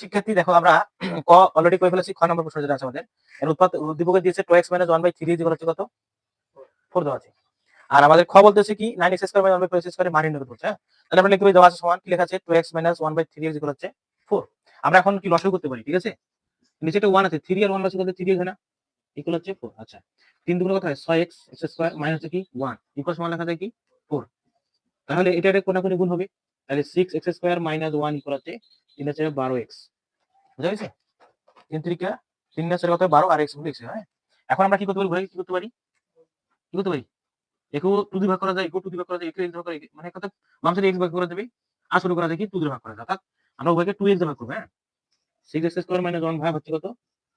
শিক্ষার্থী দেখো আমরা ক অলরেডি করে ফেলেছি। খ নম্বর প্রশ্ন যেটা আছে আমাদের, এর উদ্দীপকে দিয়েছে 2x - 1/3 ইকুয়াল হচ্ছে কত 4 দেওয়া আছে। আর আমাদের খ বলতেছে কি 9x² - 1/4x² মান নির্ণয় করতে বলছে। হ্যাঁ, তাহলে আমরা লিখতে পারি দেওয়া আছে সমান কি লেখা আছে 2x - 1/3x ইকুয়াল হচ্ছে 4। আমরা এখন কি লসাগু করতে পারি, ঠিক আছে। নিচে একটা 1 আছে, 3 আর 1 লসাগু করতে 3 এখানে ইকুয়াল হচ্ছে 4। আচ্ছা, 3 দুগুণ কত হয় 6x x² মাইনাস হচ্ছে কি 1 ইকুয়াল সমান লেখা যায় কি 4। তাহলে এটা কোনাকুনি গুণ হবে, তাহলে 6x² - 1 ইকুয়াল হচ্ছে 3 এর 12x। বুঝা গেছে? 3 3 3 এর কত 12 আর x গুণ x। হ্যাঁ, এখন আমরা কি করতে পারি ঘরে, কি করতে পারি, কি করতে পারি, একে 2 দিয়ে ভাগ করা যায়, একে 2 দিয়ে ভাগ করা যায়, একে x ভাগ করা যায়, মানে কত বাম সাইডে x ভাগ করে দেবে আর শুরু করা যায় কি 2 দিয়ে ভাগ করা যায়, অর্থাৎ আমরা উভয়কে 2x দিয়ে ভাগ করব। হ্যাঁ, 6x² - 1 ভাগ হচ্ছে কত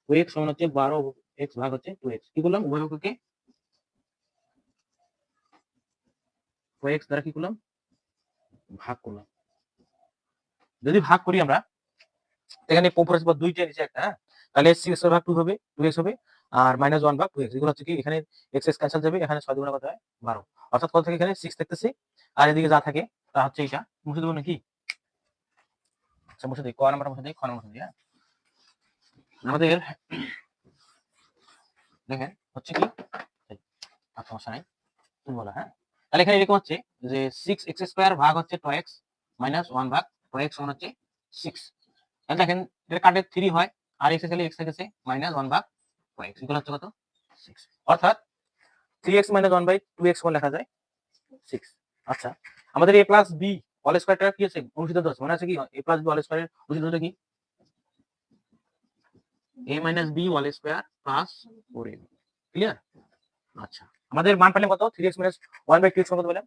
2x সমান হচ্ছে 12x ভাগ হচ্ছে 2x। কি করলাম উভয়কে 2x দ্বারা কি করলাম ভাগ করলাম। যদি ভাগ করি আমরা এখানে উপরে 2 নিচে একটা, হ্যাঁ, তাহলে 6x ভাগ 2 হবে, 2x হবে, আর -1 ভাগ 2x এগুলো হচ্ছে কি এখানে x ক্যান্সেল যাবে, এখানে 6 দুগুণ কত হয় 12, অর্থাৎ কত থেকে এখানে 6 থাকতেছে আর এদিকে যা থাকে তা হচ্ছে এটা মুছে দেবো নাকি। আচ্ছা মুছে দিই, ক নাম্বার মুছে দিই, খ নাম্বার মুছে দিই। হ্যাঁ, আমাদের দেখেন হচ্ছে কি সমস্যা নাই তুমি বলো। হ্যাঁ, তাহলে এখানে এরকম হচ্ছে যে 6x² ভাগ হচ্ছে 2x - 1 ভাগ 2x সমান হচ্ছে 6। তাহলে দেখেন এটা কাটে 3 হয় আর x এর x থেকেছে -1 ভাগ 2x ইকুয়াল হচ্ছে কত 6। অর্থাৎ 3x - 1/2x কোন লেখা যায় 6। আচ্ছা, আমাদের a প্লাস b হোল স্কয়ারটা কি আছে অনুসিদ্ধান্ত আছে, মনে আছে কি a প্লাস b হোল স্কয়ারের অনুসিদ্ধান্ত কি a minus b whole square plus 4ab। Clear? আচ্ছা, আমাদের মান পেলাম কত 3x - 1/2x কত পেলাম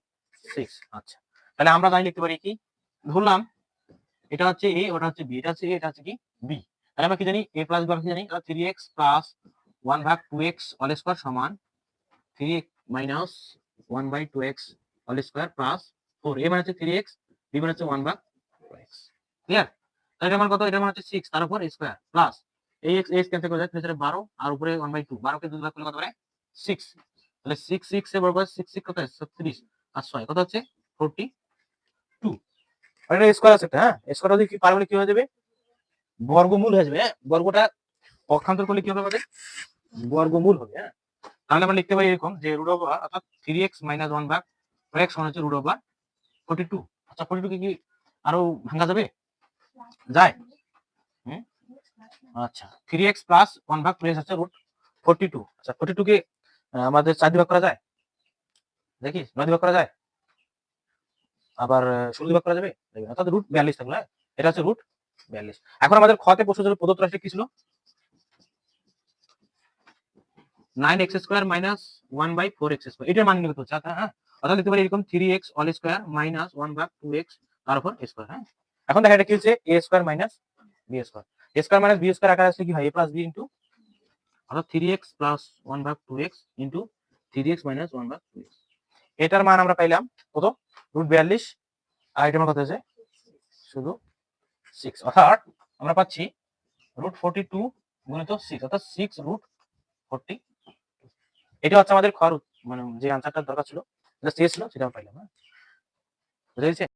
6। আচ্ছা, তাহলে আমরা জানি লিখতে পারি কি, ধরলাম এটা হচ্ছে a, ওটা হচ্ছে b, এটা হচ্ছে a, এটা হচ্ছে কি b। তাহলে আমরা কি জানি a প্লাস b কি জানি 3x প্লাস 1 ভাগ 2x হোল স্কয়ার সমান 3x minus 1/2x whole square plus 4। a মানে হচ্ছে 3x, b মানে হচ্ছে 1 ভাগ 2x। ক্লিয়ার? তাহলে এটা মান কত, এটা মান হচ্ছে 6 তার উপর স্কয়ার প্লাস এই x ক্যান্সেল করে যায় 12 আর উপরে 1/2, 12 কে 2 ভাগ করলে কত হয় 6। তাহলে 6 6 এর বর্গ 6 6 কত হয় 36 আর 6 কত হচ্ছে 42। আর এটা স্কয়ার আছে একটা, হ্যাঁ, স্কয়ার যদি কি পারমাণবিক কি হয়ে যাবে বর্গমূল হয়ে যাবে। হ্যাঁ, বর্গটা পক্ষান্তর করলে কি হবে আমাদের বর্গমূল হবে। হ্যাঁ, তাহলে আমরা লিখতে পারি এরকম যে রুট ওভার অর্থাৎ 3x - 1 ভাগ 2x সমান হচ্ছে রুট ওভার 42। আচ্ছা 42 কে কি আরো ভাঙা যাবে, যায়? হুম, আচ্ছা 3x প্লাস 1 ভাগ 2x হচ্ছে রুট 42। আচ্ছা 42 কে আমাদের 4 দিয়ে ভাগ করা যায়, দেখি 9 দিয়ে ভাগ করা যায়, আবার 16 দিয়ে ভাগ করা যাবে, অর্থাৎ রুট 42 থাকলো। হ্যাঁ, এটা হচ্ছে রুট 42। এখন আমাদের খতে প্রশ্ন ছিল প্রদত্ত রাশি কি ছিল 9x² - 1/4x², এটার মান নির্ণয় করতে হচ্ছে। আচ্ছা হ্যাঁ, অর্থাৎ লিখতে পারি এরকম 3x হোল স্কয়ার মাইনাস 1 ভাগ 2x তার উপর স্কয়ার। হ্যাঁ, এখন দেখা এটা কি হচ্ছে a square minus b square, a square minus b square আকারে আসলে কি হয় a প্লাস b ইনটু, অর্থাৎ 3x প্লাস 1 ভাগ 2x ইনটু 3x মাইনাস 1 ভাগ 2x। এটার মান আমরা পাইলাম কত রুট 42 আর এটার মান কত হচ্ছে শুধু 6, অর্থাৎ আমরা পাচ্ছি রুট 42 গুণিত 6 অর্থাৎ 6 রুট 40। এটা হচ্ছে আমাদের খরচ, মানে যে আনসারটা দরকার ছিল যেটা চেয়েছিল সেটা আমরা পাইলাম। হ্যাঁ, বুঝা গেছে?